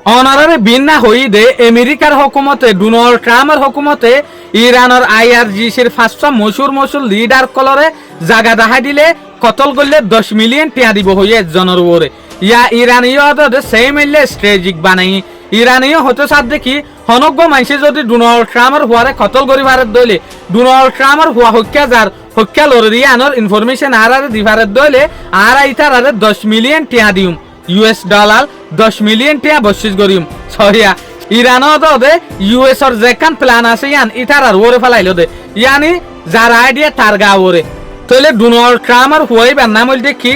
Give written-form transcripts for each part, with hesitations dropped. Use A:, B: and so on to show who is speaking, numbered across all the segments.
A: অনারে ভিন্ন হই দে আমেরিকার হুকুমতে ডোনাল্ড ট্রাম্পের হুকুমতে ইরানের আইআরজিসির 500 মশুর লিডার কলরে জাগা দেখা দিলে কতল করলে 10 মিলিয়ন টিয়া দিব হইয়ে একজনের উপরে ইয়া ইরানীয় সেম এলে স্ট্রেটেজিক বানাই ইরানীয় হতে সাথ দেখি হনজ্ঞ মানুষে যদি ডোনাল্ড ট্রাম্পের হুয়ারে কতল করি ভারত দইলে ডোনাল্ড ট্রাম্পের হুয়া হত্যা যার হত্যা লড়ে দিয়ে আনোর ইনফরমেশন আর দি ভারত দইলে আর ইতার 10 মিলিয়ন টিয়া দিম US ডলার 10 মিলিয়ন টিয়া বসিস করিম সহিয়া ইরানও দে US এর যেখান প্ল্যান আছে ইয়ান ইতার আর ওরে ফেলাইলো দে ইয়ানি যার আইডিয়া তার গা ওরে তাহলে ডোনাল্ড ট্রাম্পের হুয়াইবার নাম হইল দেখি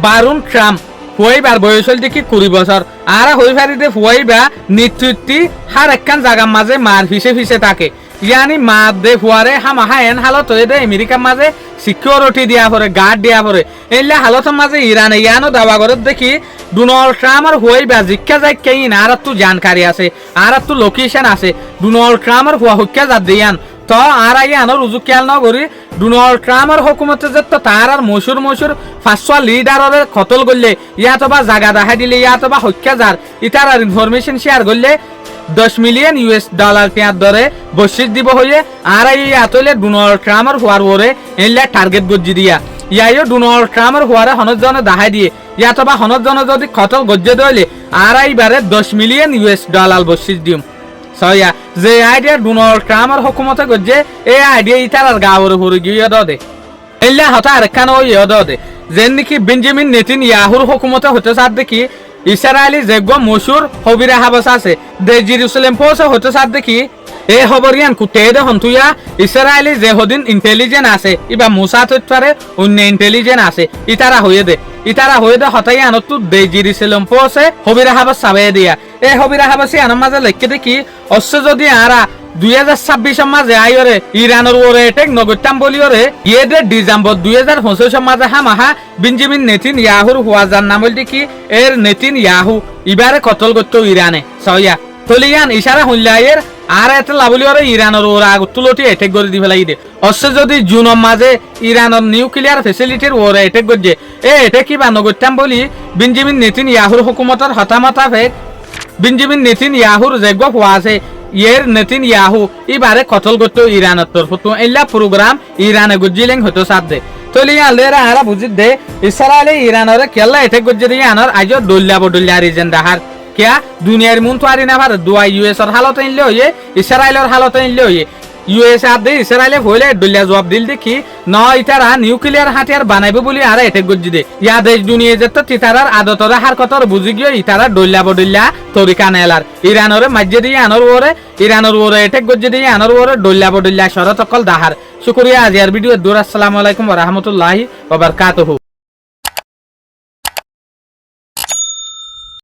A: বারুন ট্রাম্প হুয়াইবার বয়স হইল দেখি 20 বছর আর হই ফারিদে হুয়াইবা নেতৃত্বে হার একখান জায়গার মাঝে মার ফিসে থাকে ইয়ানি মার দে হুয়ারে হামাহা এন হালত হয়ে দে আমেরিকার মাঝে সিকিউরিটি দিয়া পরে গার্ড দিয়া পরে এইলা হালতের মাঝে ইরানে ইয়ানো দাবা করে দেখি ডোনাল্ড ট্রাম্পের হুয়াইবা জিজ্ঞা যায় কেইন আর তো জানকারি আছে আর তো লোকেশন আছে ডোনাল্ড ট্রাম্পের হুয়া হত্যা যা দিয়ান তো আর আগে আনো রুজু খেয়াল ন করি ডোনাল্ড ট্রাম্পের হুকুমতে যে তো তার আর মশুর 500 লিডারের কতল করলে ইয়াতো বা জাগা দেখা দিলে ইয়াতো বা হত্যা যার ইতার আর ইনফরমেশন শেয়ার করলে 10 মিলিয়ন US ডলার টিয়ার দরে বসিস দিব হইয়ে আর এই আতলে ডোনাল্ড ট্রাম্পের হুয়ার ওরে এলে টার্গেট গজ্জি দিয়া ইয়াইও ডোনাল্ড ট্রাম্পের হুয়ারে হনজনে দেখাই দিয়ে ইয়াতো বা হনজনে যদি কতল গজ্জে দইলে আর এইবারে 10 মিলিয়ন US ডলার বসিস দিম সয়া যে আইডিয়া ডোনাল্ড ট্রাম্পের হুকুমতে গজ্জে এই আইডিয়া ইতার আর গাওরে হুরে গিয়ে দে এলে হতা আর কান ওই দে যেন নাকি বেঞ্জামিন নেতানিয়াহুর হুকুমতে হতে সাথ দেখি ইসরায়েলি যেগ মশুর হবিরা হাবাস আছে দে জেরুসালেম পৌঁছে হতে সাথ দেখি এ খবরিয়ান কুটে দে হন্তুয়া ইসরায়েলি যে হদিন ইন্টেলিজেন্ট আছে ইবা মুসা তত্ত্বারে অন্য ইন্টেলিজেন্ট আছে ইতারা হয়ে দে হতাই আনতু দে জেরুসালেম পৌঁছে হবিরা হাবাস সাবে দিয়া এ হবিরা হাবাসি আনার মাঝে লেখকে দেখি অশ্ব যদি আরা 2026 মাঝে আইরে ইরানের ওরে এটেক নগরতাম বলিওরে ইয়ে দে ডিসেম্বর 2025 মাঝে হামাহা বেঞ্জামিন নেতানিয়াহুর হুয়াজার নাম হইল কি এর নেতানিয়াহু ইবারে কতল করতো ইরানে সয়া তলিয়ান ইশারা হইলায়ের আর এতে লাবলিওরে ইরানের ওরা তুলটি এটেক করে দি ফেলাই দে অশ্ব যদি জুনের মাঝে ইরানের নিউক্লিয়ার ফেসিলিটির ওরে এটেক করছে এ এটেক কিবা নগরতাম বলি বেঞ্জামিন নেতানিয়াহুর হুকুমতের হতামতা ফেক বেঞ্জামিন নেতানিয়াহুর যেগ হওয়া আছে ইয়ের নেতানিয়াহু ইবারে কতল করতো ইরানের তরফ এলা প্রোগ্রাম ইরানে গুজিলেং হতো সাথ দে তলিয়া লেরা আরা বুঝিত দে ইসরায়েলে ইরানের কেলা এটেক গজ্জে দিয়ে আনার আজও ডল্লা রিজেন দাহার কিয়া দুনিয়ার মুন তো আরি না ভারত দুয়া US এর হালত ইনলে হইয়ে ইসরায়েলের হালত ইনলে হইয়ে US আর দে ইসরায়েলে হইলে ডল্লা জবাব দিল দেখি ন ইতারা নিউক্লিয়ার হাতিয়ার বানাইবে বলি আর এটেক গজ্জি দে ইয়া দেশ দুনিয়া যেত তিতারার আদতরা হার কতর বুঝি গিয়ে ইতারা ডল্লা তরিকা নেলার ইরানরে মাঝে দিয়ে আনর ওরে এটেক গজ্জি দিয়ে আনর ওরে ডল্লা শরত অকল দাহার শুকরিয়া আজি আর ভিডিও দূর আসসালামু আলাইকুম ওয়া রাহমাতুল্লাহি ওয়া বারাকাতুহু।